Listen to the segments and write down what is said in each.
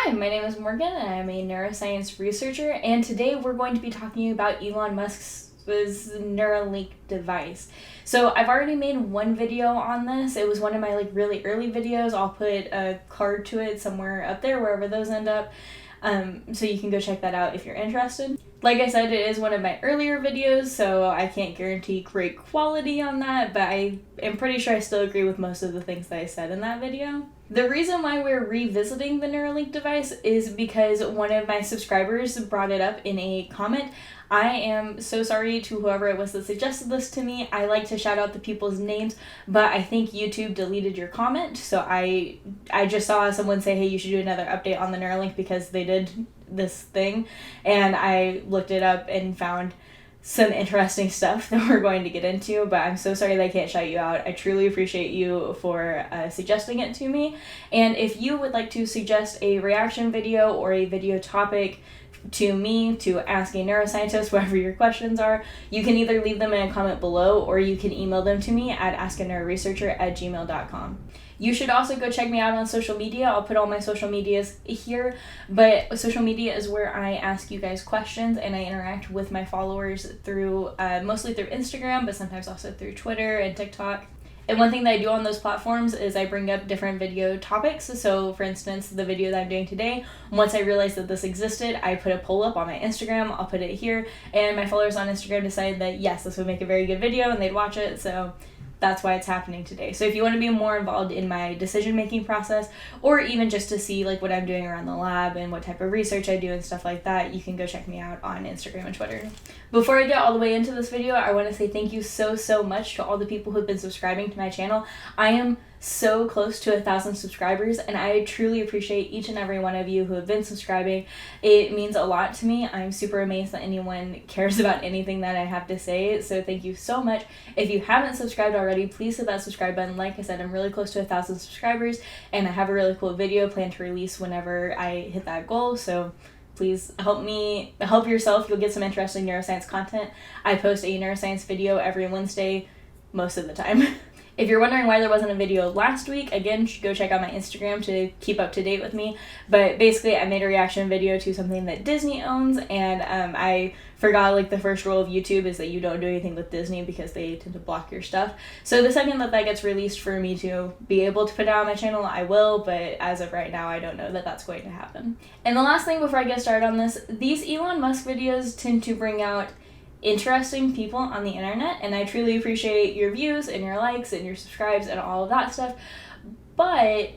Hi, my name is Morgan and I'm a neuroscience researcher, and today we're going to be talking about Elon Musk's Neuralink device. So I've already made one video on this. It was one of my really early videos. I'll put a card to it somewhere up there, wherever those end up. So you can go check that out if you're interested. Like I said, it is one of my earlier videos, so I can't guarantee great quality on that, but I am pretty sure I still agree with most of the things that I said in that video. The reason why we're revisiting the Neuralink device is because one of my subscribers brought it up in a comment. I am so sorry to whoever it was that suggested this to me. I like to shout out the people's names, but I think YouTube deleted your comment, so I just saw someone say, hey, you should do another update on the Neuralink because they did this thing, and I looked it up and found some interesting stuff that we're going to get into, but I'm so sorry that I can't shout you out. I truly appreciate you for suggesting it to me, and if you would like to suggest a reaction video or a video topic to me to ask a neuroscientist, whatever your questions are, you can either leave them in a comment below or you can email them to me at askaneuroresearcher@gmail.com. You should also go check me out on social media. I'll put all my social medias here, but social media is where I ask you guys questions and I interact with my followers through, mostly through Instagram, but sometimes also through Twitter and TikTok. And one thing that I do on those platforms is I bring up different video topics. So for instance, the video that I'm doing today, once I realized that this existed, I put a poll up on my Instagram. I'll put it here, and my followers on Instagram decided that yes, this would make a very good video and they'd watch it. So that's why it's happening today. So if you want to be more involved in my decision-making process, or even just to see what I'm doing around the lab and what type of research I do and stuff like that, you can go check me out on Instagram and Twitter. Before I get all the way into this video, I want to say thank you so much to all the people who've been subscribing to my channel. I am so close to 1,000 subscribers, and I truly appreciate each and every one of you who have been subscribing. It means a lot to me. I'm super amazed that anyone cares about anything that I have to say, so thank you so much. If you haven't subscribed already, please hit that subscribe button. Like I said, I'm really close to 1,000 subscribers, and I have a really cool video planned to release whenever I hit that goal, so please help yourself. You'll get some interesting neuroscience content. I post a neuroscience video every Wednesday most of the time. If you're wondering why there wasn't a video last week, again, go check out my Instagram to keep up to date with me. But basically, I made a reaction video to something that Disney owns, and I forgot the first rule of YouTube is that you don't do anything with Disney because they tend to block your stuff. So the second that gets released for me to be able to put it on my channel, I will, but as of right now, I don't know that that's going to happen. And the last thing before I get started on this, these Elon Musk videos tend to bring out interesting people on the internet, and I truly appreciate your views and your likes and your subscribes and all of that stuff. But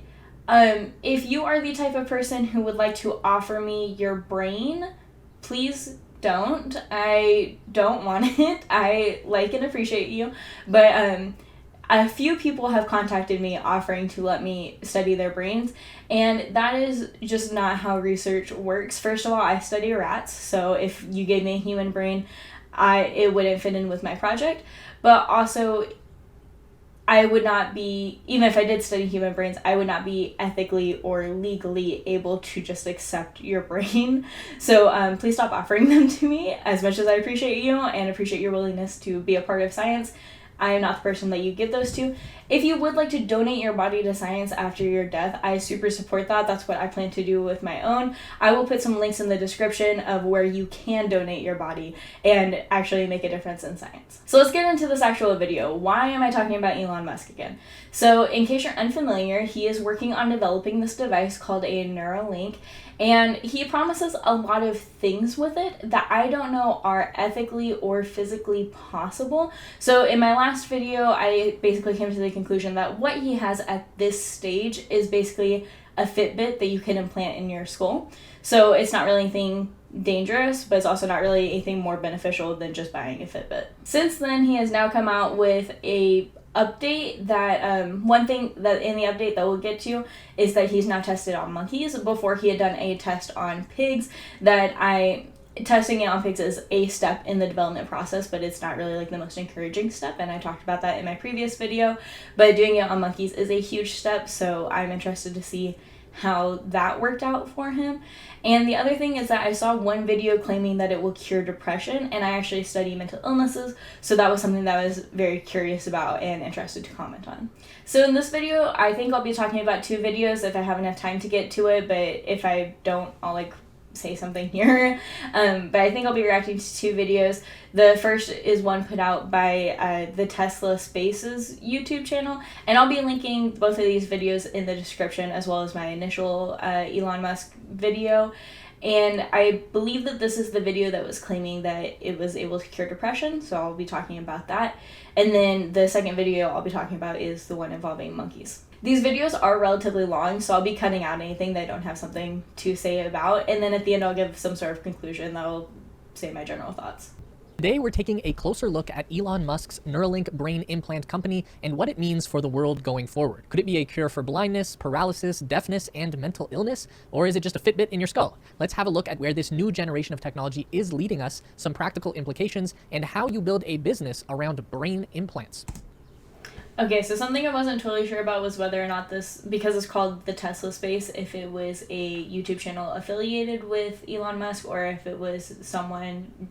if you are the type of person who would like to offer me your brain, please don't. I don't want it. I like and appreciate you, but a few people have contacted me offering to let me study their brains, and that is just not how research works. First of all, I study rats, so if you gave me a human brain, it wouldn't fit in with my project. But also, I would not be, even if I did study human brains, I would not be ethically or legally able to just accept your brain. So please stop offering them to me. As much as I appreciate you and appreciate your willingness to be a part of science, I am not the person that you give those to. If you would like to donate your body to science after your death, I super support that. That's what I plan to do with my own. I will put some links in the description of where you can donate your body and actually make a difference in science. So let's get into this actual video. Why am I talking about Elon Musk again? So in case you're unfamiliar, he is working on developing this device called a Neuralink, and he promises a lot of things with it that I don't know are ethically or physically possible. So in my last video, I basically came to the conclusion that what he has at this stage is basically a Fitbit that you can implant in your skull. So it's not really anything dangerous, but it's also not really anything more beneficial than just buying a Fitbit. Since then, he has now come out with a update that one thing that in the update that we'll get to is that he's now tested on monkeys. Before, he had done a test on pigs. Testing it on pigs is a step in the development process, but it's not really the most encouraging step, and I talked about that in my previous video. But doing it on monkeys is a huge step, so I'm interested to see how that worked out for him. And the other thing is that I saw one video claiming that it will cure depression, and I actually study mental illnesses, so that was something that I was very curious about and interested to comment on. So in this video, I think I'll be talking about 2 videos if I have enough time to get to it, but if I don't, I'll say something here. But I think I'll be reacting to 2 videos. The first is one put out by the Tesla Spaces YouTube channel, and I'll be linking both of these videos in the description, as well as my initial Elon Musk video. And I believe that this is the video that was claiming that it was able to cure depression, so I'll be talking about that. And then the second video I'll be talking about is the one involving monkeys. These videos are relatively long, so I'll be cutting out anything that I don't have something to say about, and then at the end I'll give some sort of conclusion that'll say my general thoughts. Today, we're taking a closer look at Elon Musk's Neuralink brain implant company and what it means for the world going forward. Could it be a cure for blindness, paralysis, deafness, and mental illness? Or is it just a Fitbit in your skull? Let's have a look at where this new generation of technology is leading us, some practical implications, and how you build a business around brain implants. Okay, so something I wasn't totally sure about was whether or not this, because it's called the Tesla Space, if it was a YouTube channel affiliated with Elon Musk or if it was someone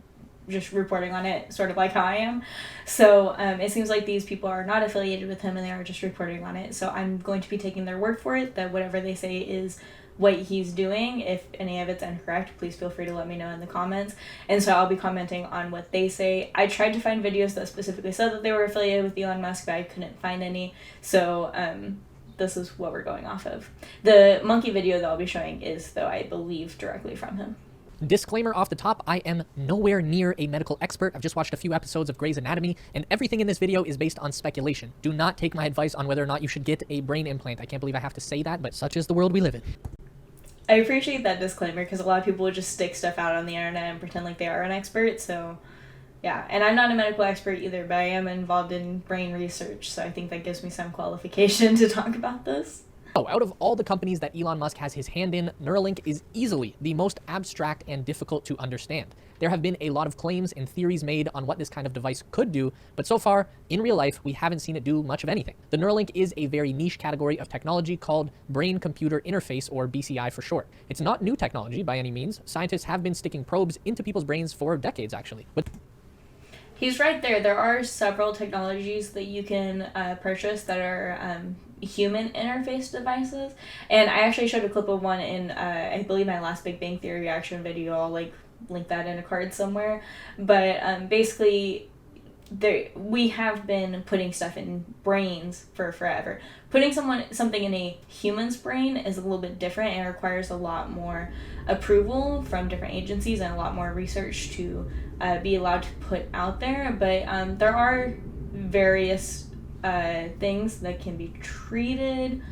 just reporting on it, sort of like how I am. So it seems like these people are not affiliated with him and they are just reporting on it. So I'm going to be taking their word for it, that whatever they say is what he's doing. If any of it's incorrect, please feel free to let me know in the comments. And so I'll be commenting on what they say. I tried to find videos that specifically said that they were affiliated with Elon Musk, but I couldn't find any. So this is what we're going off of. The monkey video that I'll be showing is, though, I believe, directly from him. Disclaimer off the top, I am nowhere near a medical expert. I've just watched a few episodes of Grey's Anatomy, and everything in this video is based on speculation. Do not take my advice on whether or not you should get a brain implant. I can't believe I have to say that, but such is the world we live in. I appreciate that disclaimer, because a lot of people would just stick stuff out on the internet and pretend like they are an expert, so yeah. And I'm not a medical expert either, but I am involved in brain research, so I think that gives me some qualification to talk about this. Oh, out of all the companies that Elon Musk has his hand in, Neuralink is easily the most abstract and difficult to understand. There have been a lot of claims and theories made on what this kind of device could do, but so far, in real life, we haven't seen it do much of anything. The Neuralink is a very niche category of technology called brain-computer interface, or BCI for short. It's not new technology by any means. Scientists have been sticking probes into people's brains for decades, actually. But he's right there. There are several technologies that you can purchase that are human interface devices, and I actually showed a clip of one in I believe my last Big Bang Theory reaction video. I'll link that in a card somewhere, but basically we have been putting stuff in brains for forever. Putting something in a human's brain is a little bit different and requires a lot more approval from different agencies and a lot more research to be allowed to put out there, but there are various things that can be treated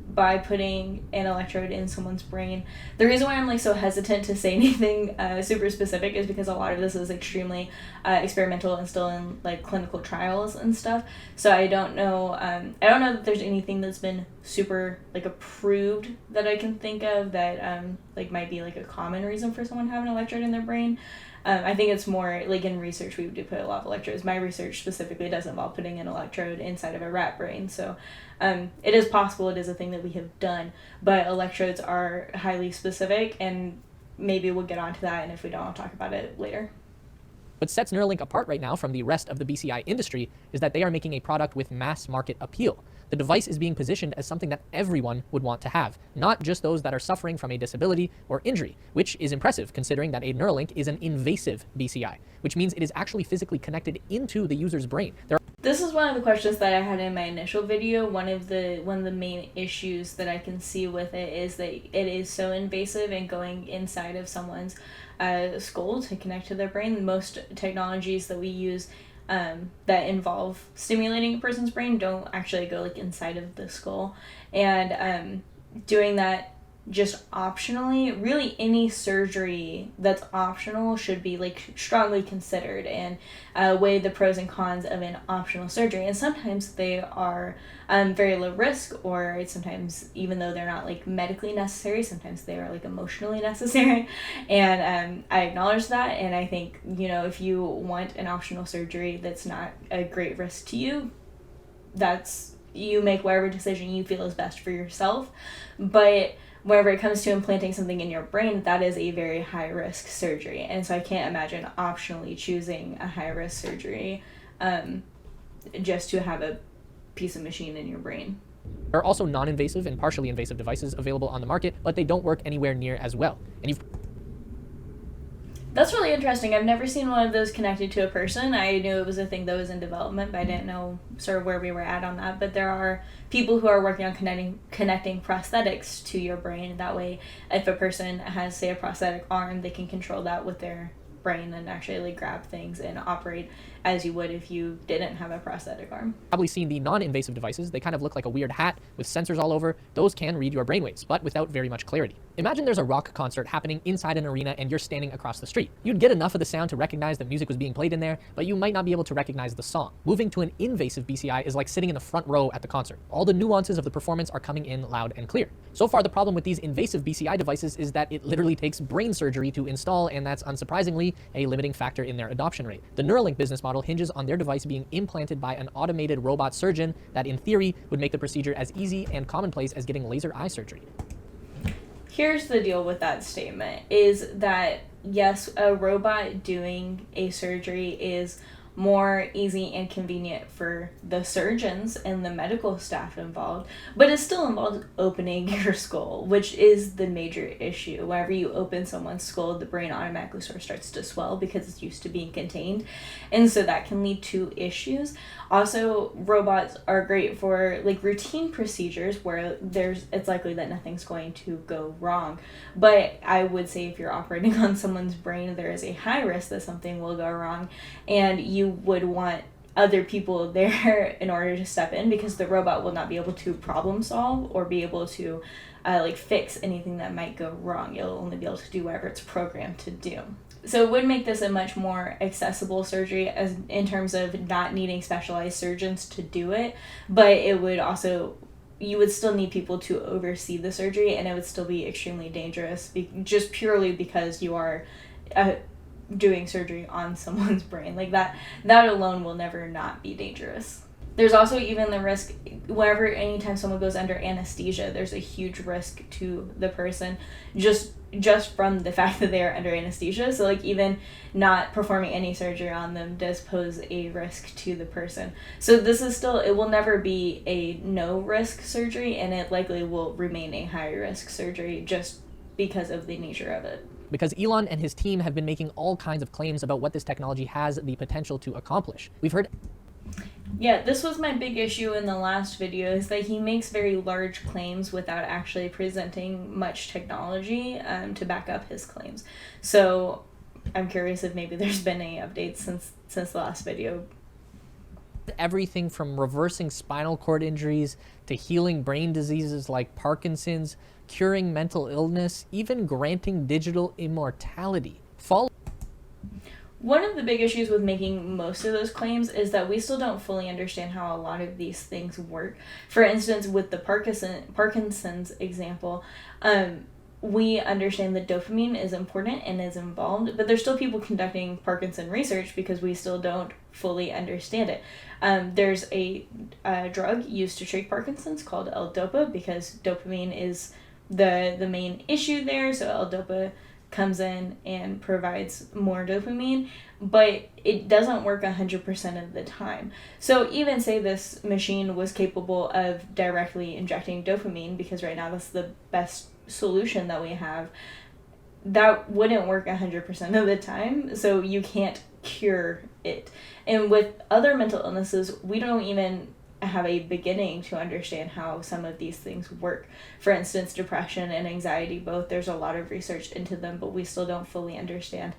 by putting an electrode in someone's brain. The reason why I'm so hesitant to say anything super specific is because a lot of this is extremely experimental and still in clinical trials and stuff. So I don't know that there's anything that's been super approved that I can think of that might be a common reason for someone having an electrode in their brain. I think it's more in research we do put a lot of electrodes. My research specifically does involve putting an electrode inside of a rat brain. So it is possible, it is a thing that we have done, but electrodes are highly specific, and maybe we'll get onto that, and if we don't, I'll talk about it later. What sets Neuralink apart right now from the rest of the BCI industry is that they are making a product with mass market appeal. The device is being positioned as something that everyone would want to have, not just those that are suffering from a disability or injury, which is impressive considering that a Neuralink is an invasive BCI, which means it is actually physically connected into the user's brain. This is one of the questions that I had in my initial video. One of the main issues that I can see with it is that it is so invasive and going inside of someone's skull to connect to their brain. Most technologies that we use that involve stimulating a person's brain don't actually go inside of the skull, and doing that just optionally, really any surgery that's optional should be strongly considered and weigh the pros and cons of an optional surgery. And sometimes they are very low risk, or sometimes, even though they're not medically necessary, sometimes they are emotionally necessary. And I acknowledge that, and I think if you want an optional surgery that's not a great risk to you, you make whatever decision you feel is best for yourself. But whenever it comes to implanting something in your brain, that is a very high risk surgery. And so I can't imagine optionally choosing a high risk surgery just to have a piece of machine in your brain. There are also non-invasive and partially invasive devices available on the market, but they don't work anywhere near as well. And That's really interesting. I've never seen one of those connected to a person. I knew it was a thing that was in development, but I didn't know sort of where we were at on that. But there are people who are working on connecting prosthetics to your brain. That way, if a person has, say, a prosthetic arm, they can control that with their brain and actually like grab things and operate as you would if you didn't have a prosthetic arm. Probably seen the non-invasive devices. They kind of look like a weird hat with sensors all over. Those can read your brainwaves, but without very much clarity. Imagine there's a rock concert happening inside an arena and you're standing across the street. You'd get enough of the sound to recognize that music was being played in there, but you might not be able to recognize the song. Moving to an invasive BCI is like sitting in the front row at the concert. All the nuances of the performance are coming in loud and clear. So far, the problem with these invasive BCI devices is that it literally takes brain surgery to install, and that's unsurprisingly a limiting factor in their adoption rate. The Neuralink business model hinges on their device being implanted by an automated robot surgeon that in theory would make the procedure as easy and commonplace as getting laser eye surgery. Here's the deal with that statement is that yes, a robot doing a surgery is more easy and convenient for the surgeons and the medical staff involved, but it still involves opening your skull, which is the major issue. Whenever you open someone's skull, the brain automatically sort of starts to swell because it's used to being contained, and so that can lead to issues. Also, robots are great for like routine procedures where it's likely that nothing's going to go wrong, but I would say if you're operating on someone's brain, there is a high risk that something will go wrong, and you would want other people there in order to step in because the robot will not be able to problem solve or be able to fix anything that might go wrong. It'll only be able to do whatever it's programmed to do. So it would make this a much more accessible surgery as in terms of not needing specialized surgeons to do it, but it would also, you would still need people to oversee the surgery, and it would still be extremely dangerous just purely because you are doing surgery on someone's brain. Like that alone will never not be dangerous. There's also even the risk anytime someone goes under anesthesia, there's a huge risk to the person just from the fact that they are under anesthesia. So like even not performing any surgery on them does pose a risk to the person. So this is still, it will never be a no risk surgery, and it likely will remain a high risk surgery just because of the nature of it. Because Elon and his team have been making all kinds of claims about what this technology has the potential to accomplish. We've heard. Yeah, this was my big issue in the last video, is that he makes very large claims without actually presenting much technology to back up his claims. So I'm curious if maybe there's been any updates since the last video. Everything from reversing spinal cord injuries to healing brain diseases like Parkinson's, curing mental illness, even granting digital immortality. One of the big issues with making most of those claims is that we still don't fully understand how a lot of these things work. For instance, with the Parkinson's example, we understand that dopamine is important and is involved, but there's still people conducting Parkinson research because we still don't fully understand it. There's a drug used to treat Parkinson's called L-Dopa because dopamine is the main issue there, so L-Dopa comes in and provides more dopamine, but it doesn't work 100% of the time. So even say this machine was capable of directly injecting dopamine, because right now that's the best solution that we have, that wouldn't work 100% of the time, so you can't cure it. And with other mental illnesses, we don't even have a beginning to understand how some of these things work. For instance, depression and anxiety, both, there's a lot of research into them, but we still don't fully understand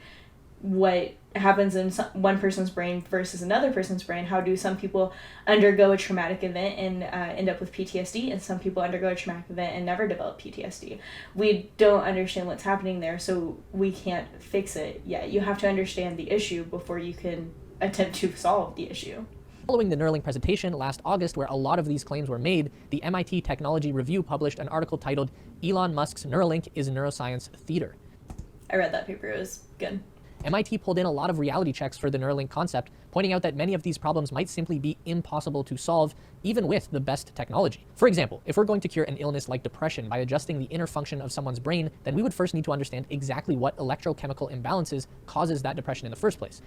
what happens in one person's brain versus another person's brain. How do some people undergo a traumatic event and end up with PTSD, and some people undergo a traumatic event and never develop PTSD? We don't understand what's happening there, so we can't fix it yet. You have to understand the issue before you can attempt to solve the issue. Following the Neuralink presentation last August, where a lot of these claims were made, the MIT Technology Review published an article titled "Elon Musk's Neuralink is Neuroscience Theater." I read that paper. It was good. MIT pulled in a lot of reality checks for the Neuralink concept, pointing out that many of these problems might simply be impossible to solve, even with the best technology. For example, if we're going to cure an illness like depression by adjusting the inner function of someone's brain, then we would first need to understand exactly what electrochemical imbalances causes that depression in the first place.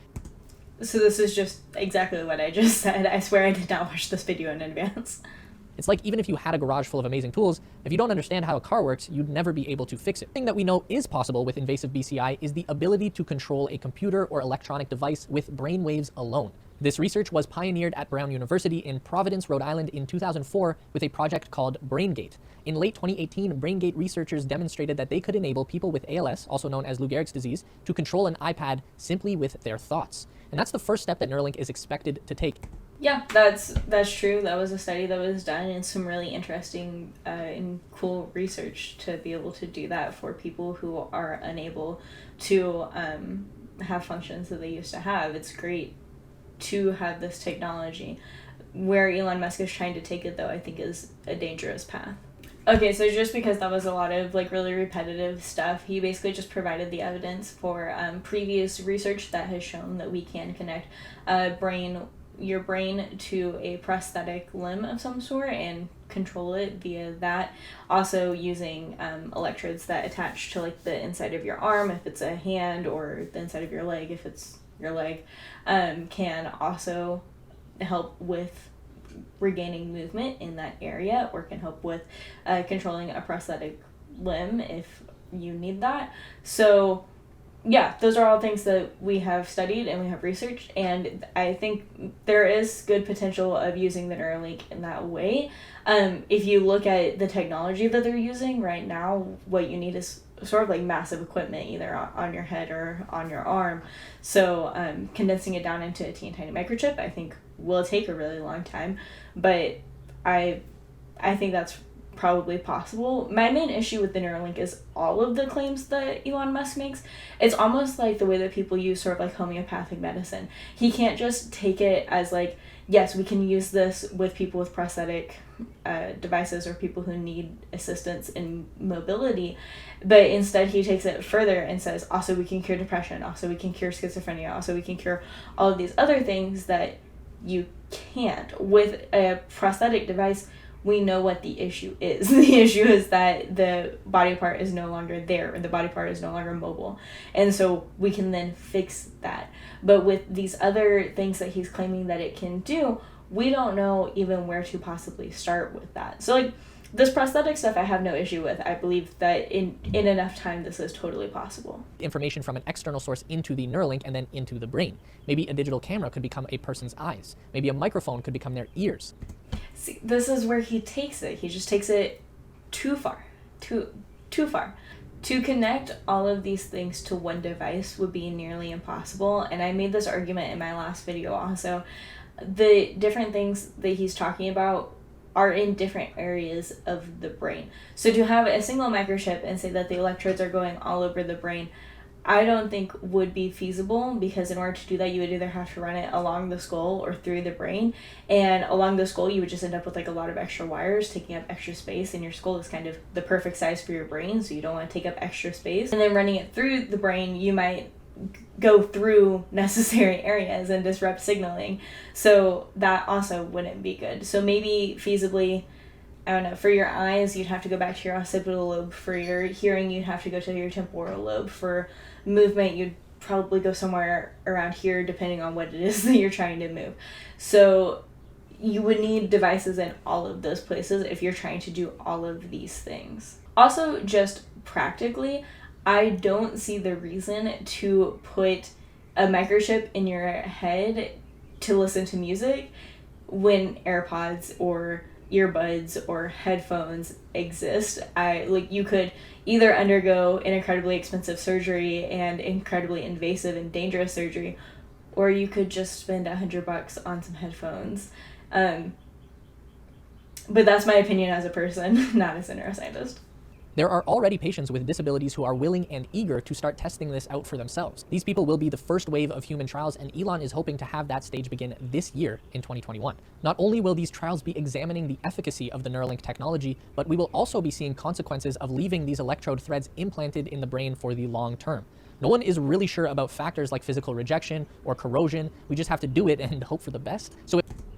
So this is just exactly what I just said. I swear I did not watch this video in advance. It's like even if you had a garage full of amazing tools, if you don't understand how a car works, you'd never be able to fix it. The thing that we know is possible with invasive BCI is the ability to control a computer or electronic device with brainwaves alone. This research was pioneered at Brown University in Providence, Rhode Island in 2004 with a project called BrainGate. In late 2018, BrainGate researchers demonstrated that they could enable people with ALS, also known as Lou Gehrig's disease, to control an iPad simply with their thoughts. And that's the first step that Neuralink is expected to take. Yeah, that's true. That was a study that was done, and some really interesting and cool research to be able to do that for people who are unable to have functions that they used to have. It's great to have this technology. Where Elon Musk is trying to take it, though, I think is a dangerous path. Okay, so just because that was a lot of like really repetitive stuff, he basically just provided the evidence for previous research that has shown that we can connect your brain to a prosthetic limb of some sort and control it via that. Also using electrodes that attach to like the inside of your arm if it's a hand, or the inside of your leg if it's your leg, can also help with regaining movement in that area, or can help with controlling a prosthetic limb if you need that. So yeah, those are all things that we have studied and we have researched, and I think there is good potential of using the Neuralink in that way. If you look at the technology that they're using right now, what you need is sort of like massive equipment either on your head or on your arm. So condensing it down into a teeny tiny microchip, I think will take a really long time, but I think that's probably possible. My main issue with the Neuralink is all of the claims that Elon Musk makes. It's almost like the way that people use sort of like homeopathic medicine. He can't just take it as like, yes, we can use this with people with prosthetic devices or people who need assistance in mobility, but instead he takes it further and says, also we can cure depression, also we can cure schizophrenia, also we can cure all of these other things that you can't. With a prosthetic device, we know what the issue is. The issue is that the body part is no longer there, or the body part is no longer mobile. And so we can then fix that. But with these other things that he's claiming that it can do, we don't know even where to possibly start with that. So like this prosthetic stuff I have no issue with. I believe that in enough time this is totally possible. Information from an external source into the Neuralink and then into the brain. Maybe a digital camera could become a person's eyes. Maybe a microphone could become their ears. See, this is where he takes it. He just takes it too far. Too far. To connect all of these things to one device would be nearly impossible, and I made this argument in my last video also. The different things that he's talking about are in different areas of the brain. So to have a single microchip and say that the electrodes are going all over the brain, I don't think would be feasible, because in order to do that you would either have to run it along the skull or through the brain, and along the skull you would just end up with like a lot of extra wires taking up extra space, and your skull is kind of the perfect size for your brain, so you don't want to take up extra space. And then running it through the brain, you might go through necessary areas and disrupt signaling, so that also wouldn't be good. So maybe feasibly, I don't know, for your eyes you'd have to go back to your occipital lobe, for your hearing you'd have to go to your temporal lobe, for movement you'd probably go somewhere around here depending on what it is that you're trying to move. So you would need devices in all of those places if you're trying to do all of these things. Also, just practically, I don't see the reason to put a microchip in your head to listen to music when AirPods or earbuds or headphones exist. You could either undergo an incredibly expensive surgery and incredibly invasive and dangerous surgery, or you could just spend $100 on some headphones. But that's my opinion as a person, not as a neuroscientist. There are already patients with disabilities who are willing and eager to start testing this out for themselves. These people will be the first wave of human trials, and Elon is hoping to have that stage begin this year in 2021. Not only will these trials be examining the efficacy of the Neuralink technology, but we will also be seeing consequences of leaving these electrode threads implanted in the brain for the long term. No one is really sure about factors like physical rejection or corrosion. We just have to do it and hope for the best.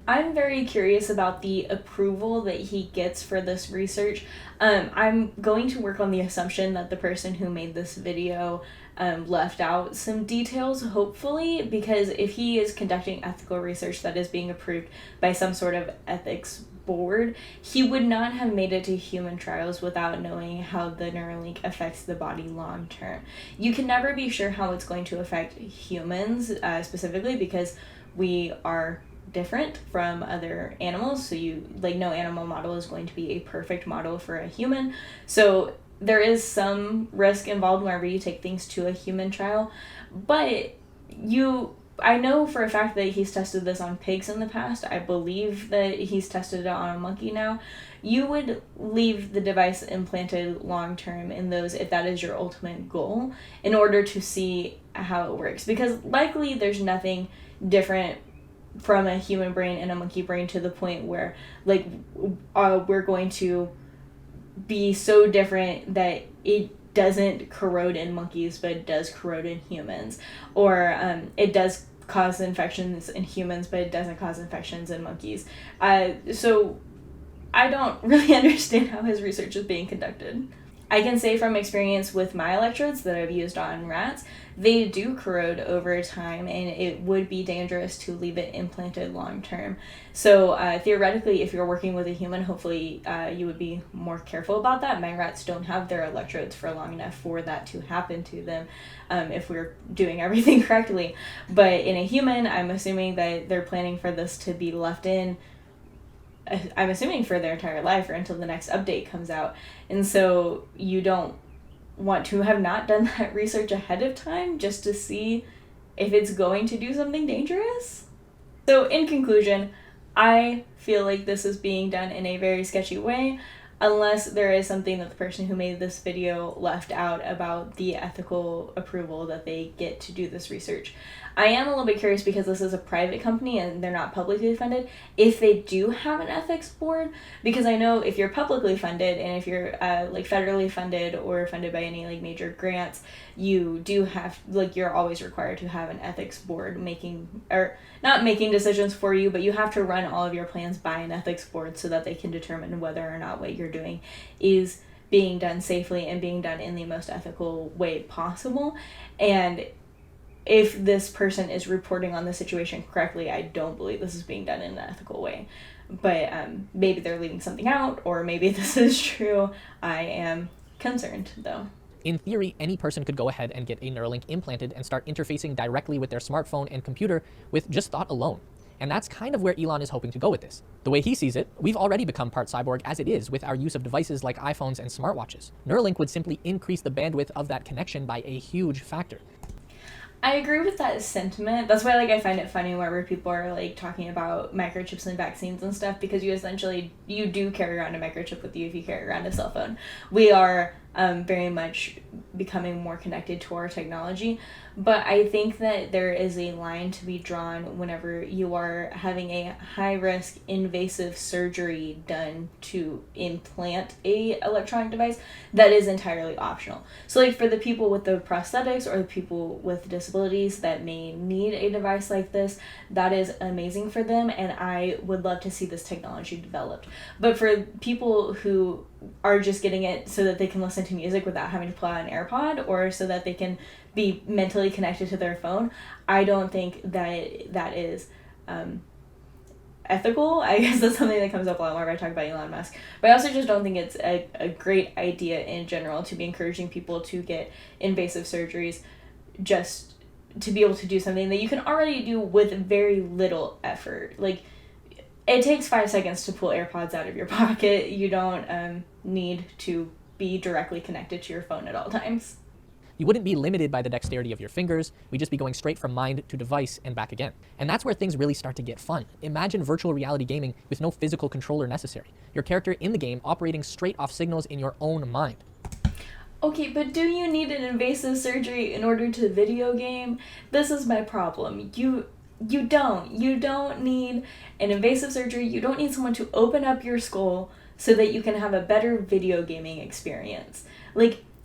I'm very curious about the approval that he gets for this research. I'm going to work on the assumption that the person who made this video left out some details, hopefully, because if he is conducting ethical research that is being approved by some sort of ethics board, he would not have made it to human trials without knowing how the Neuralink affects the body long term. You can never be sure how it's going to affect humans specifically, because we are different from other animals, so no animal model is going to be a perfect model for a human, so there is some risk involved whenever you take things to a human trial. But I know for a fact that he's tested this on pigs in the past. I believe that he's tested it on a monkey now. You would leave the device implanted long term in those if that is your ultimate goal, in order to see how it works, because likely there's nothing different from a human brain and a monkey brain to the point where we're going to be so different that it doesn't corrode in monkeys but it does corrode in humans, or it does cause infections in humans but it doesn't cause infections in monkeys. So I don't really understand how his research is being conducted. I can say from experience with my electrodes that I've used on rats, they do corrode over time, and it would be dangerous to leave it implanted long term. So theoretically, if you're working with a human, hopefully you would be more careful about that. My rats don't have their electrodes for long enough for that to happen to them if we're doing everything correctly. But in a human, I'm assuming that they're planning for this to be left in, I'm assuming, for their entire life or until the next update comes out. And so you don't want to have not done that research ahead of time just to see if it's going to do something dangerous. So in conclusion, I feel like this is being done in a very sketchy way, unless there is something that the person who made this video left out about the ethical approval that they get to do this research. I am a little bit curious, because this is a private company and they're not publicly funded, if they do have an ethics board, because I know if you're publicly funded and if you're federally funded or funded by any major grants, you do have, you're always required to have an ethics board not making decisions for you, but you have to run all of your plans by an ethics board so that they can determine whether or not what you're doing is being done safely and being done in the most ethical way possible. And if this person is reporting on the situation correctly, I don't believe this is being done in an ethical way. But maybe they're leaving something out, or maybe this is true. I am concerned, though. In theory, any person could go ahead and get a Neuralink implanted and start interfacing directly with their smartphone and computer with just thought alone. And that's kind of where Elon is hoping to go with this. The way he sees it, we've already become part cyborg as it is with our use of devices like iPhones and smartwatches. Neuralink would simply increase the bandwidth of that connection by a huge factor. I agree with that sentiment. That's why I find it funny whenever people are talking about microchips and vaccines and stuff, because you do carry around a microchip with you if you carry around a cell phone. We are very much becoming more connected to our technology, but I think that there is a line to be drawn whenever you are having a high-risk invasive surgery done to implant a electronic device that is entirely optional. So for the people with the prosthetics or the people with disabilities that may need a device like this, that is amazing for them, and I would love to see this technology developed. But for people who are just getting it so that they can listen to music without having to pull out an AirPod, or so that they can be mentally connected to their phone, I don't think that is ethical. I guess that's something that comes up a lot more if I talk about Elon Musk. But I also just don't think it's a great idea in general to be encouraging people to get invasive surgeries just to be able to do something that you can already do with very little effort. It takes 5 seconds to pull AirPods out of your pocket. You don't need to be directly connected to your phone at all times. You wouldn't be limited by the dexterity of your fingers. We'd just be going straight from mind to device and back again. And that's where things really start to get fun. Imagine virtual reality gaming with no physical controller necessary. Your character in the game operating straight off signals in your own mind. Okay, but do you need an invasive surgery in order to video game? This is my problem. You don't need an invasive surgery. You don't need someone to open up your skull so that you can have a better video gaming experience.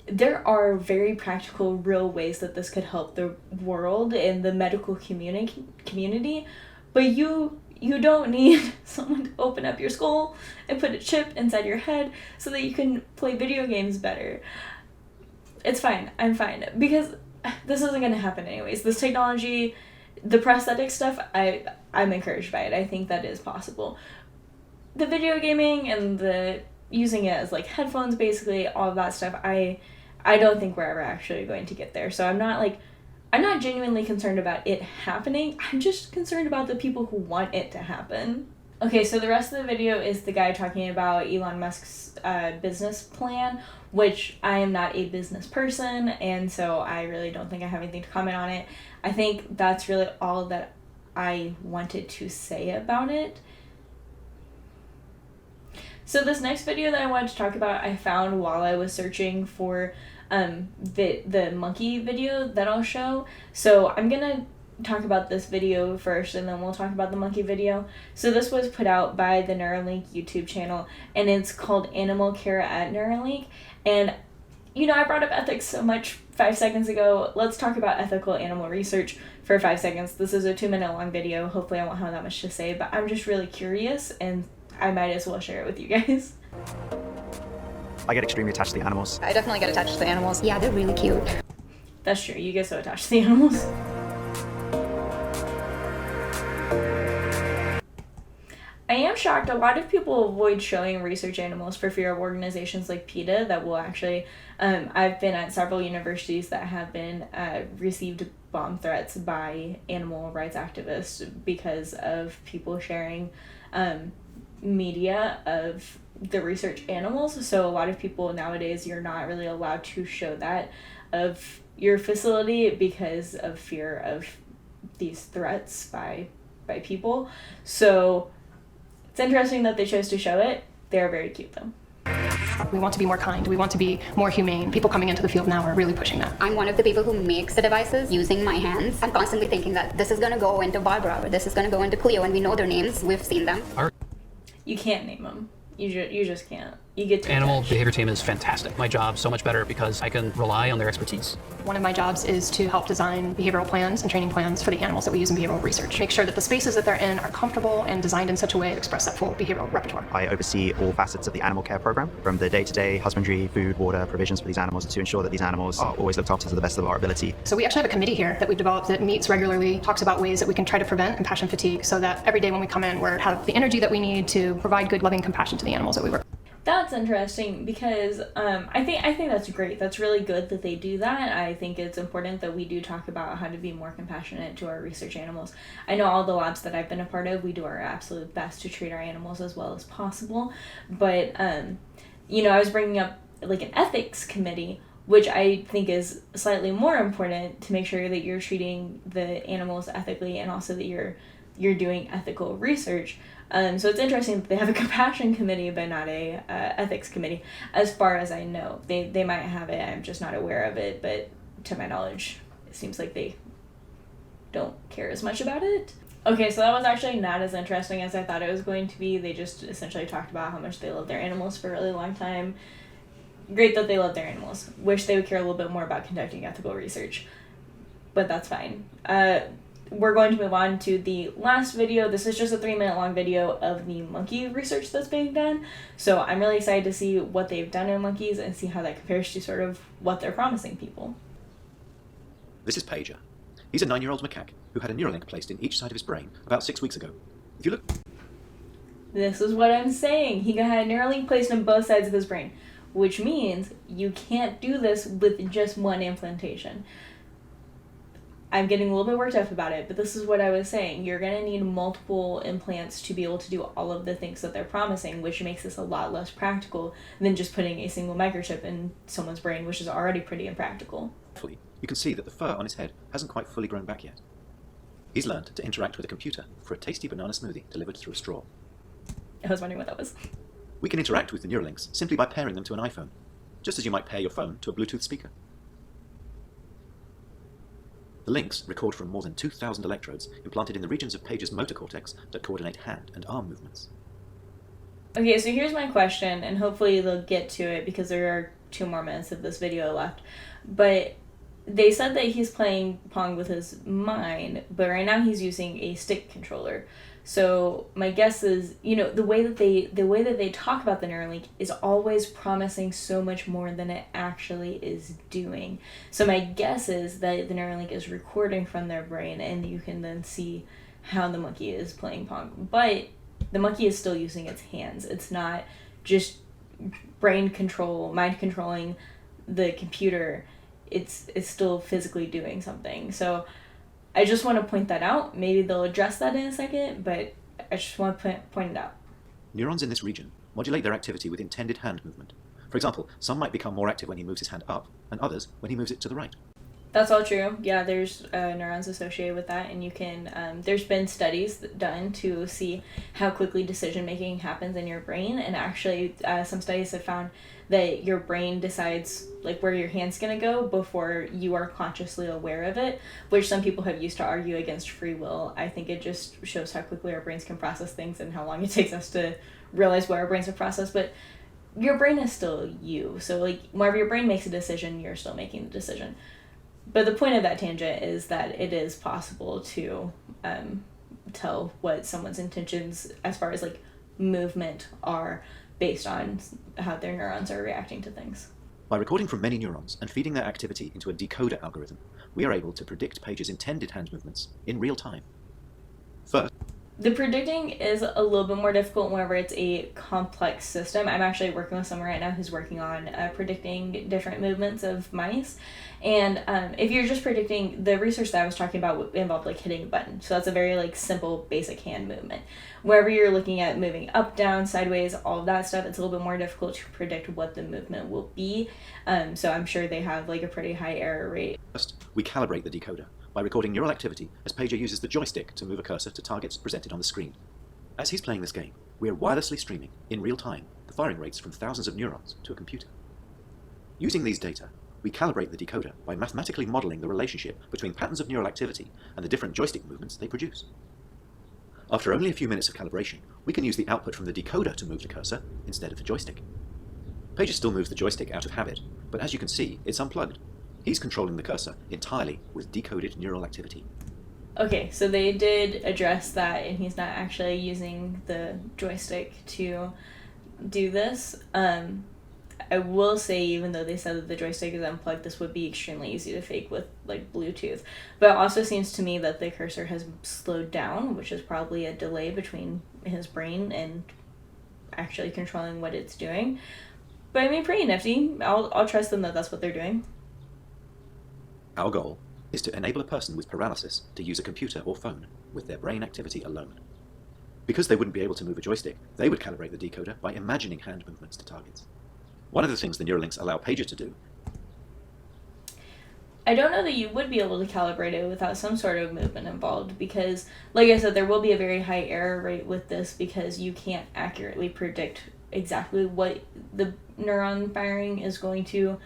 there are very practical, real ways that this could help the world and the medical community, but you don't need someone to open up your skull and put a chip inside your head so that you can play video games better. It's fine. I'm fine. Because this isn't going to happen anyways. This technology, the prosthetic stuff, I'm encouraged by it. I think that is possible. The video gaming and the using it as like headphones, basically, all of that stuff, I don't think we're ever actually going to get there. So I'm not genuinely concerned about it happening. I'm just concerned about the people who want it to happen. Okay, so the rest of the video is the guy talking about Elon Musk's business plan, which I am not a business person, and so I really don't think I have anything to comment on it. I think that's really all that I wanted to say about it. So this next video that I wanted to talk about, I found while I was searching for the monkey video that I'll show. So I'm gonna talk about this video first and then we'll talk about the monkey video. So this was put out by the Neuralink YouTube channel and it's called Animal Care at Neuralink. And I brought up ethics so much 5 seconds ago. Let's talk about ethical animal research for 5 seconds. This is a 2-minute long video. Hopefully I won't have that much to say, but I'm just really curious and I might as well share it with you guys. I get extremely attached to the animals. I definitely get attached to the animals. Yeah, they're really cute. That's true, you get so attached to the animals. I am shocked. A lot of people avoid showing research animals for fear of organizations like PETA that will actually, I've been at several universities that have been received bomb threats by animal rights activists because of people sharing media of the research animals. So a lot of people nowadays, you're not really allowed to show that of your facility because of fear of these threats by people. So it's interesting that they chose to show it. They're very cute though. We want to be more kind. We want to be more humane. People coming into the field now are really pushing that. I'm one of the people who makes the devices using my hands. I'm constantly thinking that this is going to go into Barbara or this is going to go into Cleo, and we know their names. We've seen them. You can't name them. You just can't. You get to Animal attach. behavior team is fantastic. My job's so much better because I can rely on their expertise. One of my jobs is to help design behavioral plans and training plans for the animals that we use in behavioral research. Make sure that the spaces that they're in are comfortable and designed in such a way to express that full behavioral repertoire. I oversee all facets of the animal care program, from the day-to-day husbandry, food, water, provisions for these animals, to ensure that these animals are always looked after to the best of our ability. So we actually have a committee here that we've developed that meets regularly, talks about ways that we can try to prevent compassion fatigue so that every day when we come in, we have the energy that we need to provide good, loving compassion to the animals that we work with. That's interesting because I think that's great. That's really good that they do that. I think it's important that we do talk about how to be more compassionate to our research animals. I know all the labs that I've been a part of, we do our absolute best to treat our animals as well as possible. But, I was bringing up like an ethics committee, which I think is slightly more important to make sure that you're treating the animals ethically and also that you're doing ethical research. So it's interesting that they have a compassion committee but not a ethics committee, as far as I know. They might have it, I'm just not aware of it, but to my knowledge, it seems like they don't care as much about it. Okay, so that was actually not as interesting as I thought it was going to be. They just essentially talked about how much they love their animals for a really long time. Great that they love their animals. Wish they would care a little bit more about conducting ethical research, but that's fine. We're going to move on to the last video. This is just a 3-minute long video of the monkey research that's being done. So I'm really excited to see what they've done in monkeys and see how that compares to sort of what they're promising people. This is Pager. He's a 9-year-old macaque who had a Neuralink placed in each side of his brain about 6 weeks ago. If you look... This is what I'm saying. He had a Neuralink placed in both sides of his brain, which means you can't do this with just one implantation. I'm getting a little bit worked up about it, but this is what I was saying. You're going to need multiple implants to be able to do all of the things that they're promising, which makes this a lot less practical than just putting a single microchip in someone's brain, which is already pretty impractical. You can see that the fur on his head hasn't quite fully grown back yet. He's learned to interact with a computer for a tasty banana smoothie delivered through a straw. I was wondering what that was. We can interact with the Neuralinks simply by pairing them to an iPhone, just as you might pair your phone to a Bluetooth speaker. The links record from more than 2,000 electrodes implanted in the regions of Pager's motor cortex that coordinate hand and arm movements. Okay, so here's my question, and hopefully they'll get to it because there are 2 more minutes of this video left. But they said that he's playing Pong with his mind, but right now he's using a stick controller. So my guess is, the way that they talk about the Neuralink is always promising so much more than it actually is doing. So my guess is that the Neuralink is recording from their brain, and you can then see how the monkey is playing Pong. But the monkey is still using its hands. It's not just mind controlling the computer. It's still physically doing something. So I just want to point that out. Maybe they'll address that in a second, but I just want to point it out. Neurons in this region modulate their activity with intended hand movement. For example, some might become more active when he moves his hand up, and others when he moves it to the right. That's all true. Yeah, there's neurons associated with that, and you can, there's been studies done to see how quickly decision making happens in your brain, and actually some studies have found that your brain decides like where your hand's gonna go before you are consciously aware of it, which some people have used to argue against free will. I think it just shows how quickly our brains can process things and how long it takes us to realize what our brains have processed. But your brain is still you, so like whenever your brain makes a decision, you're still making the decision. But the point of that tangent is that it is possible to tell what someone's intentions as far as like movement are based on how their neurons are reacting to things. By recording from many neurons and feeding their activity into a decoder algorithm, we are able to predict Paige's intended hand movements in real time. First, the predicting is a little bit more difficult whenever it's a complex system. I'm actually working with someone right now who's working on predicting different movements of mice. And if you're just predicting, the research that I was talking about involved like hitting a button. So that's a very like simple, basic hand movement. Wherever you're looking at moving up, down, sideways, all of that stuff, it's a little bit more difficult to predict what the movement will be. So I'm sure they have like a pretty high error rate. First, we calibrate the decoder by recording neural activity as Pager uses the joystick to move a cursor to targets presented on the screen. As he's playing this game, we are wirelessly streaming, in real time, the firing rates from thousands of neurons to a computer. Using these data, we calibrate the decoder by mathematically modeling the relationship between patterns of neural activity and the different joystick movements they produce. After only a few minutes of calibration, we can use the output from the decoder to move the cursor instead of the joystick. Pager still moves the joystick out of habit, but as you can see, it's unplugged. He's controlling the cursor entirely with decoded neural activity. Okay, so they did address that, and he's not actually using the joystick to do this. I will say, even though they said that the joystick is unplugged, this would be extremely easy to fake with like Bluetooth. But it also seems to me that the cursor has slowed down, which is probably a delay between his brain and actually controlling what it's doing. But I mean, pretty nifty. I'll trust them that that's what they're doing. Our goal is to enable a person with paralysis to use a computer or phone with their brain activity alone. Because they wouldn't be able to move a joystick, they would calibrate the decoder by imagining hand movements to targets. One of the things the Neuralinks allow Pager to do. I don't know that you would be able to calibrate it without some sort of movement involved because, like I said, there will be a very high error rate with this because you can't accurately predict exactly what the neuron firing is going to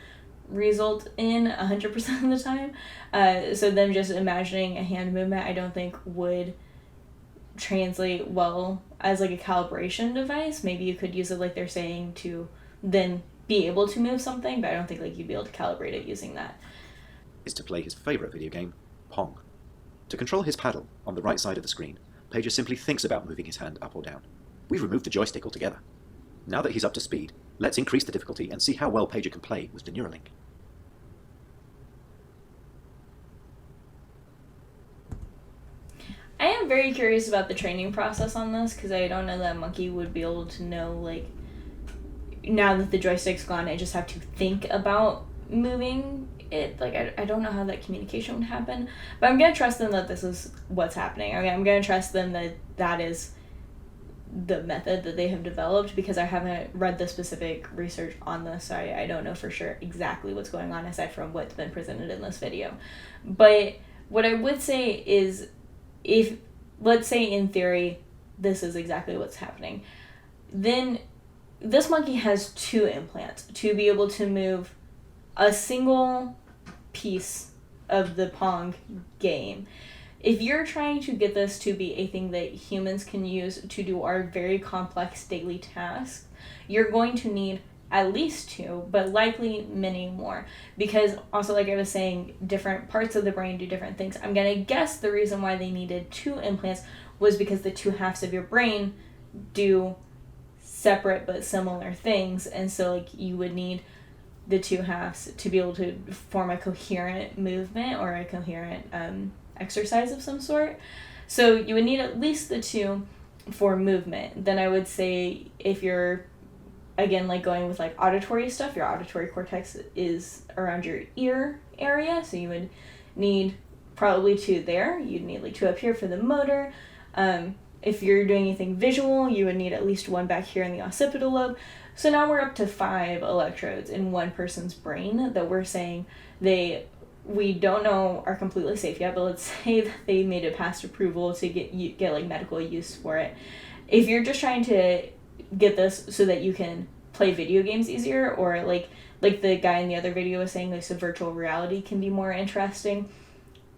result in 100% of the time. So them just imagining a hand movement, I don't think would translate well as like a calibration device. Maybe you could use it like they're saying to then be able to move something, but I don't think like you'd be able to calibrate it using that. Is to play his favorite video game, Pong. To control his paddle on the right side of the screen, Pager simply thinks about moving his hand up or down. We've removed the joystick altogether. Now that he's up to speed, let's increase the difficulty and see how well Pager can play with the Neuralink. I am very curious about the training process on this because I don't know that a monkey would be able to know, like, now that the joystick's gone, I just have to think about moving it. Like, I don't know how that communication would happen, but I'm going to trust them that this is what's happening. Okay, I'm going to trust them that that is the method that they have developed because I haven't read the specific research on this, so I don't know for sure exactly what's going on aside from what's been presented in this video. But what I would say is, if, let's say in theory, this is exactly what's happening, then this monkey has 2 implants to be able to move a single piece of the Pong game. If you're trying to get this to be a thing that humans can use to do our very complex daily tasks, you're going to need at least 2, but likely many more, because also, like I was saying, different parts of the brain do different things. I'm gonna guess the reason why they needed 2 implants was because the 2 halves of your brain do separate but similar things, and so like you would need the 2 halves to be able to form a coherent movement or a coherent exercise of some sort. So you would need at least the 2 for movement. Then I would say if you're, again, like going with like auditory stuff, your auditory cortex is around your ear area, so you would need probably 2 there. You'd need like 2 up here for the motor. If you're doing anything visual, you would need at least 1 back here in the occipital lobe. So now we're up to 5 electrodes in one person's brain that we're saying we don't know are completely safe yet, but let's say that they made it past approval to get like medical use for it. If you're just trying to get this so that you can play video games easier, or like the guy in the other video was saying, like, so virtual reality can be more interesting,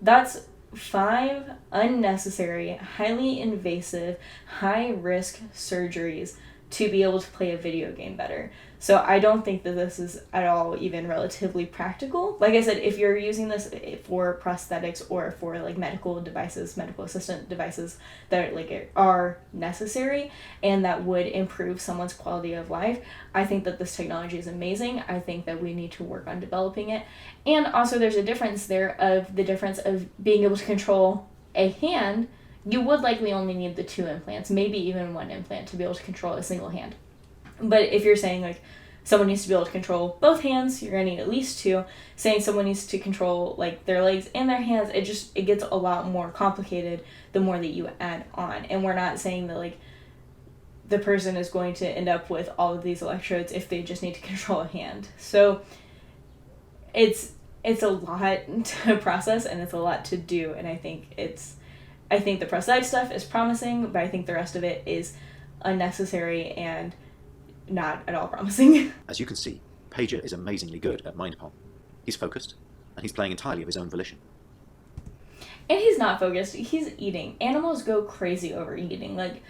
that's 5 unnecessary, highly invasive, high-risk surgeries to be able to play a video game better. So I don't think that this is at all even relatively practical. Like I said, if you're using this for prosthetics or for like medical devices, medical assistant devices that like are necessary and that would improve someone's quality of life, I think that this technology is amazing. I think that we need to work on developing it. And also there's a difference there of the difference of being able to control a hand. You would likely only need the 2 implants, maybe even 1 implant to be able to control a single hand. But if you're saying like someone needs to be able to control both hands, you're gonna need at least 2. Saying someone needs to control like their legs and their hands, it gets a lot more complicated the more that you add on. And we're not saying that like the person is going to end up with all of these electrodes if they just need to control a hand. So it's a lot to process and it's a lot to do, and I think the prosthetic stuff is promising, but I think the rest of it is unnecessary and not at all promising. As you can see, Pager is amazingly good at mind pong. He's focused, and he's playing entirely of his own volition. And he's not focused, he's eating. Animals go crazy over eating. Like,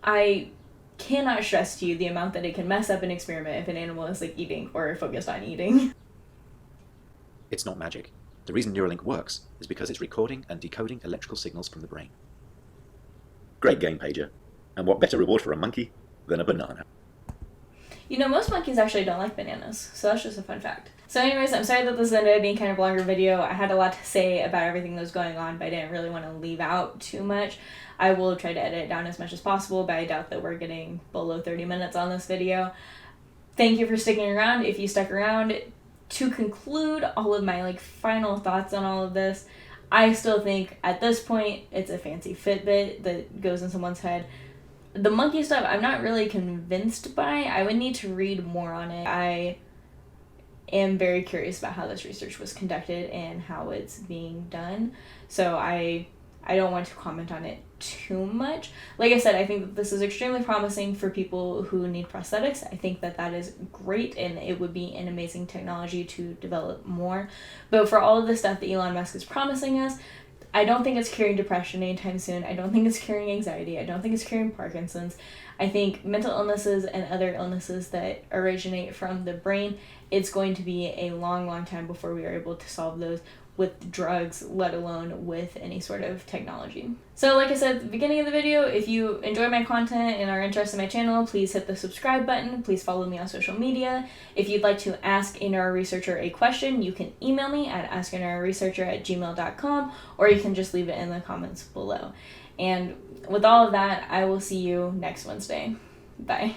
I cannot stress to you the amount that it can mess up an experiment if an animal is like eating or focused on eating. It's not magic. The reason Neuralink works is because it's recording and decoding electrical signals from the brain. Great game, Pager. And what better reward for a monkey than a banana? You know, most monkeys actually don't like bananas, so that's just a fun fact. So anyways, I'm sorry that this ended up being kind of a longer video. I had a lot to say about everything that was going on, but I didn't really want to leave out too much. I will try to edit it down as much as possible, but I doubt that we're getting below 30 minutes on this video. Thank you for sticking around. If you stuck around, to conclude all of my like final thoughts on all of this, I still think at this point it's a fancy Fitbit that goes in someone's head. The monkey stuff, I'm not really convinced by. I would need to read more on it. I am very curious about how this research was conducted and how it's being done. So I don't want to comment on it too much. Like I said, I think that this is extremely promising for people who need prosthetics. I think that that is great, and it would be an amazing technology to develop more. But for all of the stuff that Elon Musk is promising us, I don't think it's curing depression anytime soon. I don't think it's curing anxiety. I don't think it's curing Parkinson's. I think mental illnesses and other illnesses that originate from the brain, it's going to be a long, long time before we are able to solve those with drugs, let alone with any sort of technology. So like I said at the beginning of the video, if you enjoy my content and are interested in my channel, please hit the subscribe button. Please follow me on social media. If you'd like to ask a neuroresearcher a question, you can email me at askaneuroresearcher@gmail.com, or you can just leave it in the comments below. And with all of that, I will see you next Wednesday. Bye.